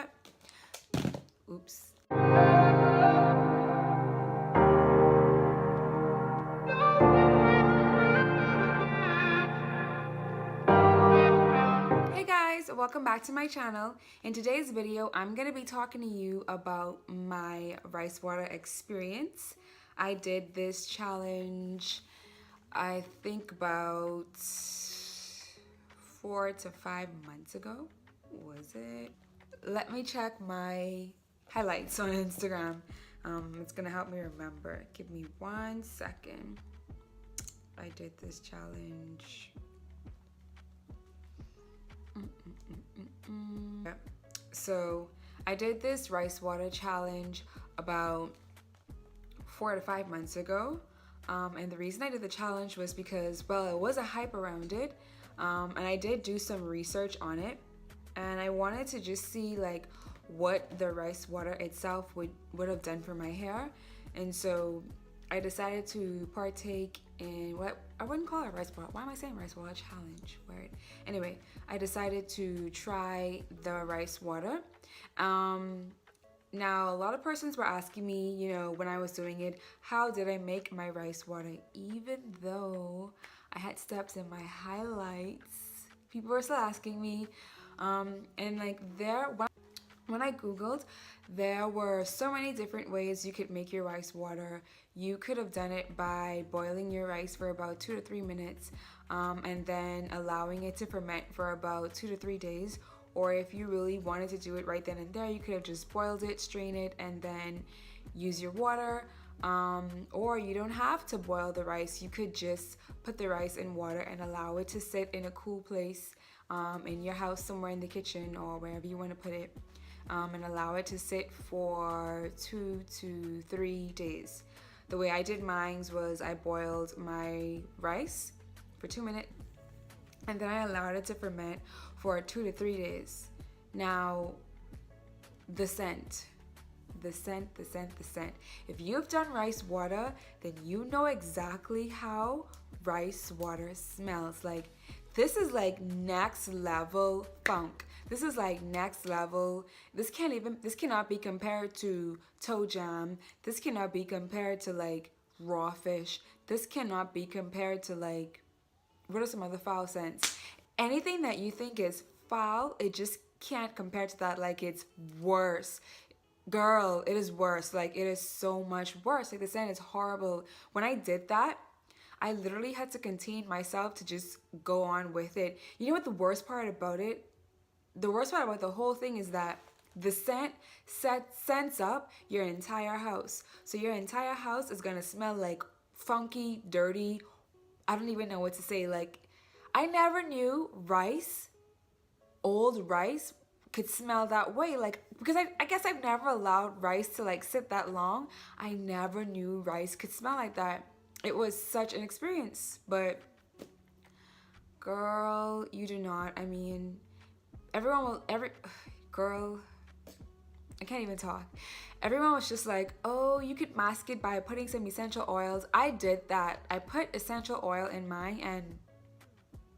what? Oops. Hey guys, welcome back to my channel. In today's video, I'm going to be talking to you about my rice water experience. I did this challenge, I think about 4 to 5 months ago. Was it? Let me check my highlights on Instagram. It's gonna help me remember. Give me 1 second. I did this challenge. Yeah. So I did this rice water challenge about 4 to 5 months ago. And the reason I did the challenge was because, well, it was a hype around it. And I did do some research on it. And I wanted to just see like what the rice water itself would have done for my hair. And so I decided to partake in what I wouldn't call it rice water. Why am I saying rice water challenge? Weird. Anyway, I decided to try the rice water. Now, a lot of persons were asking me, you know, when I was doing it, how did I make my rice water? Even though I had steps in my highlights, people were still asking me. And like when I googled, there were so many different ways you could make your rice water. You could have done it by boiling your rice for about 2 to 3 minutes and then allowing it to ferment for about 2 to 3 days. Or if you really wanted to do it right then and there, you could have just boiled it, strain it, and then use your water. Or you don't have to boil the rice. You could just put the rice in water and allow it to sit in a cool place in your house, somewhere in the kitchen or wherever you want to put it, and allow it to sit for 2 to 3 days. The way I did mine was I boiled my rice for 2 minutes and then I allowed it to ferment for 2 to 3 days. Now, the scent. If you've done rice water, then you know exactly how rice water smells. Like, this is like next level funk. This is like next level. This cannot be compared to toe jam. This cannot be compared to like raw fish. This cannot be compared to like, what are some other foul scents? Anything that you think is foul, it just can't compare to that. Like, it's worse. Girl, it is worse. Like, it is so much worse. Like, the scent is horrible. When I did that, I literally had to contain myself to just go on with it. You know what the worst part about it? The worst part about the whole thing is that the scent scents up your entire house. So your entire house is gonna smell like funky, dirty. I don't even know what to say. Like, I never knew rice, old rice, could smell that way. Like, because I guess I've never allowed rice to like sit that long. I never knew rice could smell like that. It was such an experience. But girl, you do not. I mean, girl, I can't even talk. Everyone was just like, oh, you could mask it by putting some essential oils. I did that. I put essential oil in mine and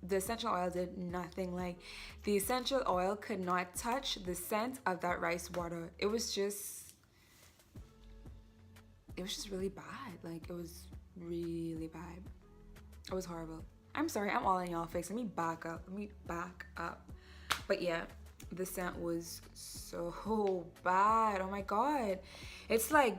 the essential oil did nothing. Like, the essential oil could not touch the scent of that rice water. It was just really bad. Like, it was really bad. It was horrible. I'm sorry, I'm all in y'all face. Let me back up. But yeah, the scent was so bad. Oh my God. It's like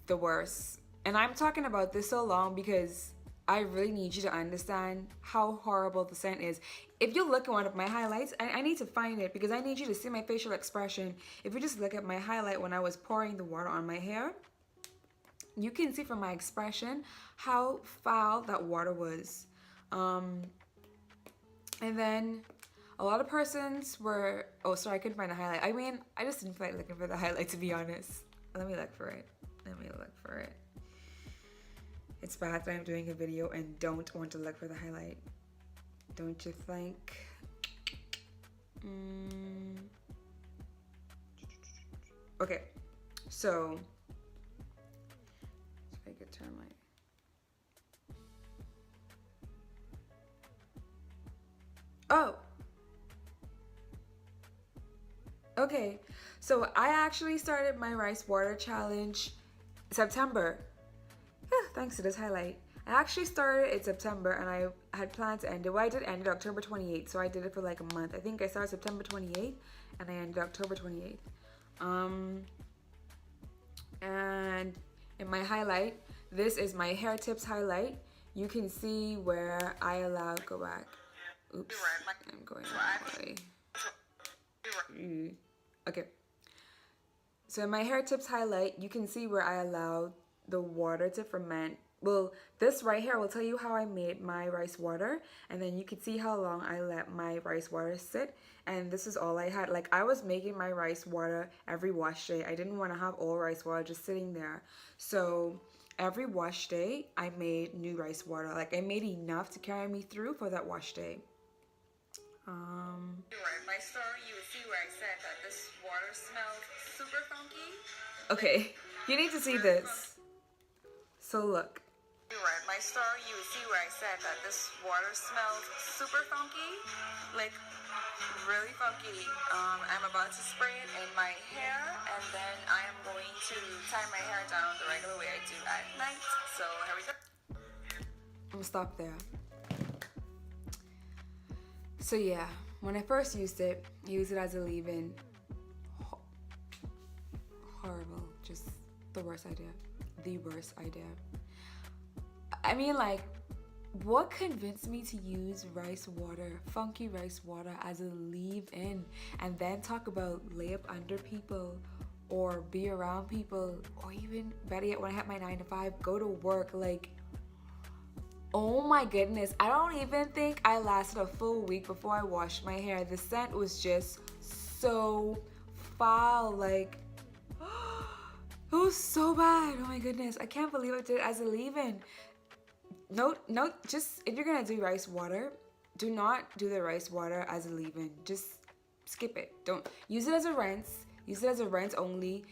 the worst. And I'm talking about this so long because I really need you to understand how horrible the scent is. If you look at one of my highlights, I need to find it because I need you to see my facial expression. If you just look at my highlight when I was pouring the water on my hair, you can see from my expression how foul that water was. And then a lot of persons were, oh, sorry, I couldn't find a highlight. I mean, I just didn't feel like looking for the highlight, to be honest. Let me look for it. It's bad that I'm doing a video and don't want to look for the highlight. Don't you think? Okay, so if I could turn my... Oh! Okay, so I actually started my rice water challenge September. Thanks to this highlight. I actually started in September and I had planned to end it. Well, I did end it October 28th, so I did it for like a month. I think I started September 28th and I ended October 28th. And in my highlight, this is my hair tips highlight. You can see where I allowed, go back. Oops, I'm going the wrong way. Okay. So in my hair tips highlight, you can see where I allowed the water to ferment. Well, this right here will tell you how I made my rice water, and then you can see how long I let my rice water sit. And this is all I had. Like, I was making my rice water every wash day. I didn't want to have all rice water just sitting there. So every wash day, I made new rice water. Like, I made enough to carry me through for that wash day. My story, you would see where I said that this water smells super funky. Okay, you need to see this. So look. My story, you would see where I said that this water smells super funky, like really funky. I'm about to spray it in my hair, and then I am going to tie my hair down the regular way I do at night. So here we go. I'm gonna stop there. So yeah, when I first used it, I used it as a leave-in. Horrible, just the worst idea. The worst idea. I mean, like, what convinced me to use rice water, funky rice water, as a leave-in, and then talk about lay up under people or be around people, or even better yet, when I had my 9 to 5, go to work? Like, oh my goodness, I don't even think I lasted a full week before I washed my hair. The scent was just so foul. Like, it was so bad. Oh my goodness, I can't believe I did it as a leave-in. No, just if you're gonna do rice water, do not do the rice water as a leave-in. Just skip it. Don't use it as a rinse. Use it as a rinse only.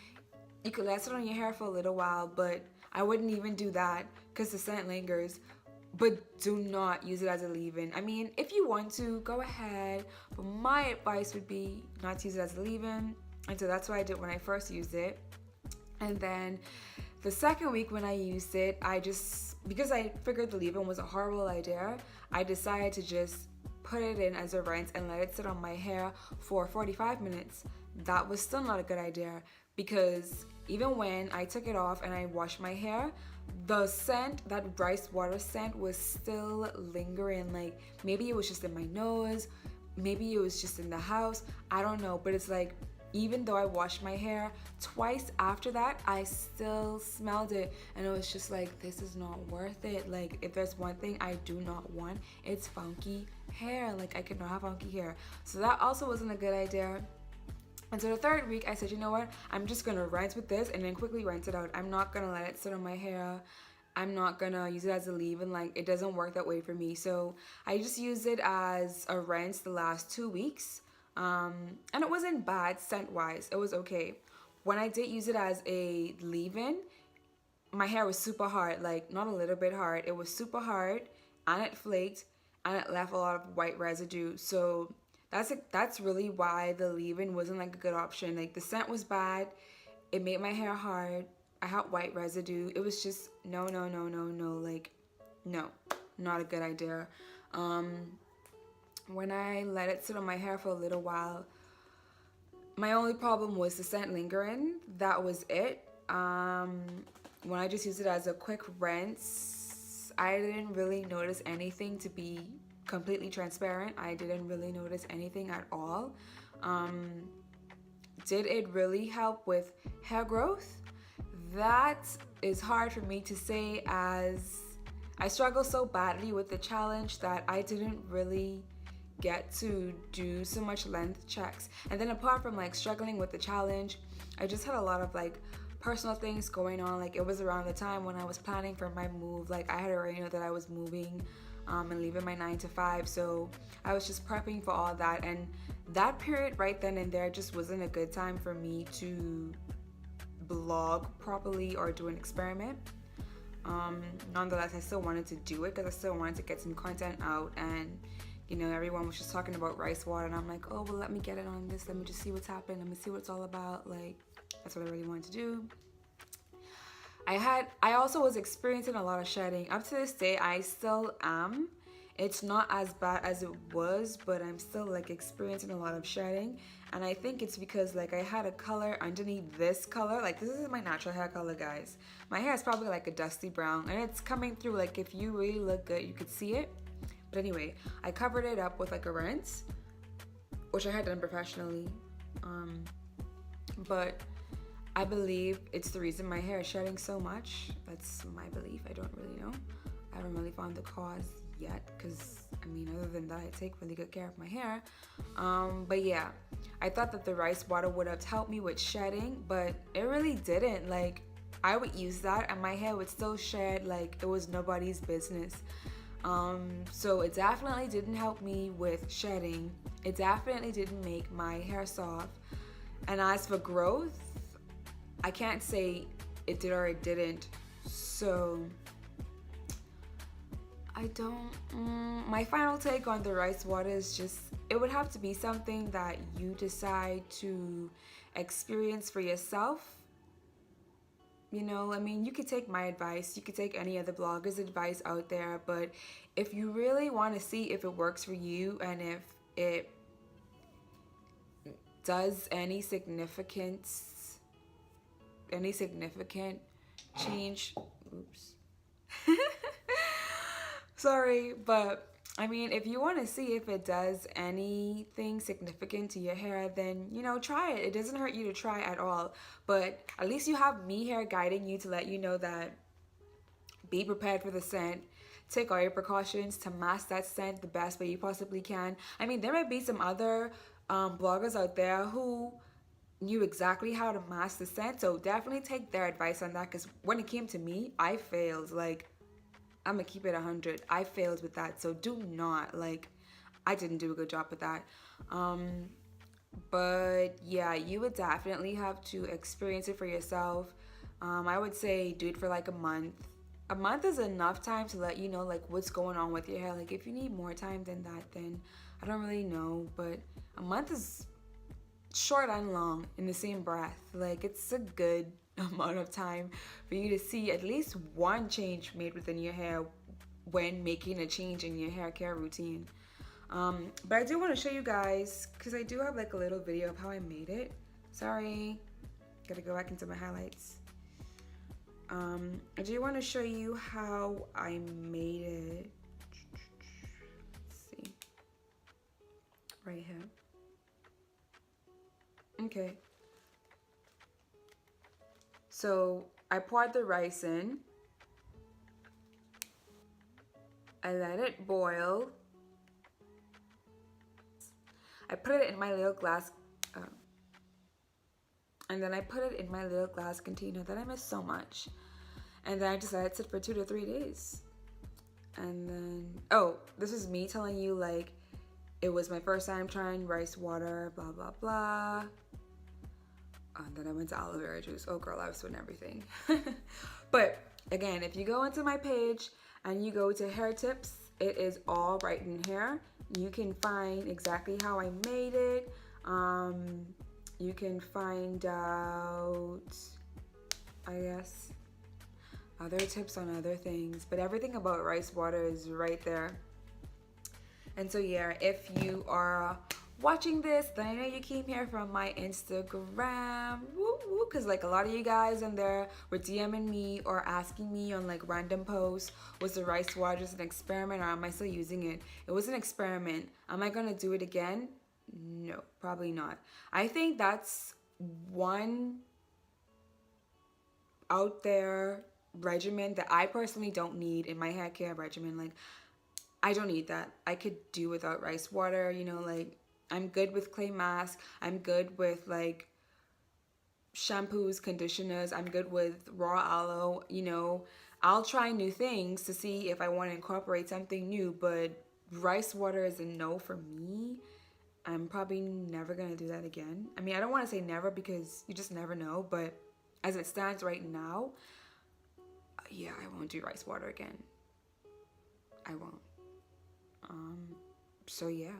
You could let it on your hair for a little while, but I wouldn't even do that because the scent lingers. But do not use it as a leave-in. I mean, if you want to, go ahead. But my advice would be not to use it as a leave-in. And so that's what I did when I first used it. And then the second week when I used it, because I figured the leave-in was a horrible idea, I decided to just put it in as a rinse and let it sit on my hair for 45 minutes. That was still not a good idea because even when I took it off and I washed my hair, the scent, that rice water scent, was still lingering. Like, maybe it was just in my nose, maybe it was just in the house, I don't know. But it's like, even though I washed my hair twice after that, I still smelled it, and it was just like, this is not worth it. Like, if there's one thing I do not want, it's funky hair. Like, I cannot have funky hair. So that also wasn't a good idea. And so the third week, I said, you know what? I'm just gonna rinse with this and then quickly rinse it out. I'm not gonna let it sit on my hair. I'm not gonna use it as a leave-in. Like, it doesn't work that way for me. So I just used it as a rinse the last 2 weeks. And it wasn't bad scent-wise. It was okay. When I did use it as a leave-in, my hair was super hard. Like, not a little bit hard. It was super hard, and it flaked, and it left a lot of white residue. So that's really why the leave-in wasn't like a good option. Like, the scent was bad. It made my hair hard. I had white residue. It was just no. Like, no, not a good idea. When I let it sit on my hair for a little while, my only problem was the scent lingering. That was it. When I just used it as a quick rinse, I didn't really notice anything. To be completely transparent, I didn't really notice anything at all. Did it really help with hair growth? That is hard for me to say, as I struggle so badly with the challenge that I didn't really get to do so much length checks. And then apart from like struggling with the challenge, I just had a lot of like personal things going on. Like, it was around the time when I was planning for my move. Like, I had already known that I was moving and leaving my 9 to 5, so I was just prepping for all that, and that period right then and there just wasn't a good time for me to blog properly or do an experiment. Nonetheless, I still wanted to do it because I still wanted to get some content out and you know, everyone was just talking about rice water, and I'm like, oh, well, let me get it on this. Let me just see what's happening. Let me see what it's all about. Like, that's what I really wanted to do. I also was experiencing a lot of shedding. Up to this day, I still am. It's not as bad as it was, but I'm still like experiencing a lot of shedding. And I think it's because like I had a color underneath this color. Like this is my natural hair color, guys. My hair is probably like a dusty brown, and it's coming through. Like if you really look good, you could see it. But anyway, I covered it up with like a rinse, which I had done professionally. But I believe it's the reason my hair is shedding so much. That's my belief. I don't really know. I haven't really found the cause yet, because I mean, other than that, I take really good care of my hair. But yeah, I thought that the rice water would have helped me with shedding, but it really didn't. Like I would use that and my hair would still shed like it was nobody's business. So it definitely didn't help me with shedding. It definitely didn't make my hair soft. And as for growth, I can't say it did or it didn't. So I don't, my final take on the rice water is just, it would have to be something that you decide to experience for yourself. You know, I mean, you could take my advice, you could take any other blogger's advice out there, but if you really want to see if it works for you and if it does any significant change, oops. Sorry, but I mean, if you want to see if it does anything significant to your hair, then, you know, try it. It doesn't hurt you to try at all. But at least you have me here guiding you to let you know that be prepared for the scent. Take all your precautions to mask that scent the best way you possibly can. I mean, there might be some other bloggers out there who knew exactly how to mask the scent. So definitely take their advice on that, because when it came to me, I failed. Like, I'm gonna keep it 100. I failed with that, so do not, like, I didn't do a good job with that. But yeah, you would definitely have to experience it for yourself. I would say do it for like a month. A month is enough time to let you know like what's going on with your hair. Like if you need more time than that, then I don't really know. But a month is short and long in the same breath. Like it's a good amount of time for you to see at least one change made within your hair when making a change in your hair care routine. But I do want to show you guys, because I do have like a little video of how I made it. Sorry, gotta go back into my highlights. I do want to show you how I made it. Let's see, right here. Okay, so I poured the rice in, I let it boil, I put it in my little glass, and then I put it in my little glass container that I miss so much, and then I just let it sit for 2 to 3 days. And then, oh, this is me telling you like it was my first time trying rice water, blah blah blah. And then I went to aloe vera juice. Oh girl, I was doing everything. But again, if you go into my page and you go to hair tips, it is all right in here. You can find exactly how I made it. You can find out, I guess, other tips on other things, but everything about rice water is right there. And so yeah, if you are watching this, then I know you came here from my Instagram, woo woo, because like a lot of you guys in there were DMing me or asking me on like random posts, was the rice water just an experiment or am I still using it? It was an experiment. Am I gonna do it again? No, probably not. I think that's one out there regimen that I personally don't need in my hair care regimen. Like, I don't need that. I could do without rice water, you know, like I'm good with clay mask. I'm good with like shampoos, conditioners. I'm good with raw aloe, you know. I'll try new things to see if I want to incorporate something new, but rice water is a no for me. I'm probably never gonna do that again. I mean, I don't want to say never because you just never know, but as it stands right now, yeah, I won't do rice water again. I won't. So yeah.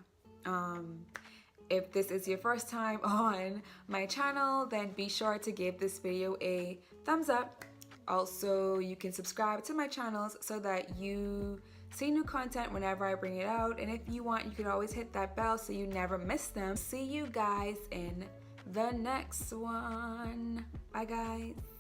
If this is your first time on my channel, then be sure to give this video a thumbs up. Also, you can subscribe to my channels so that you see new content whenever I bring it out. And if you want, you can always hit that bell so you never miss them. See you guys in the next one. Bye guys.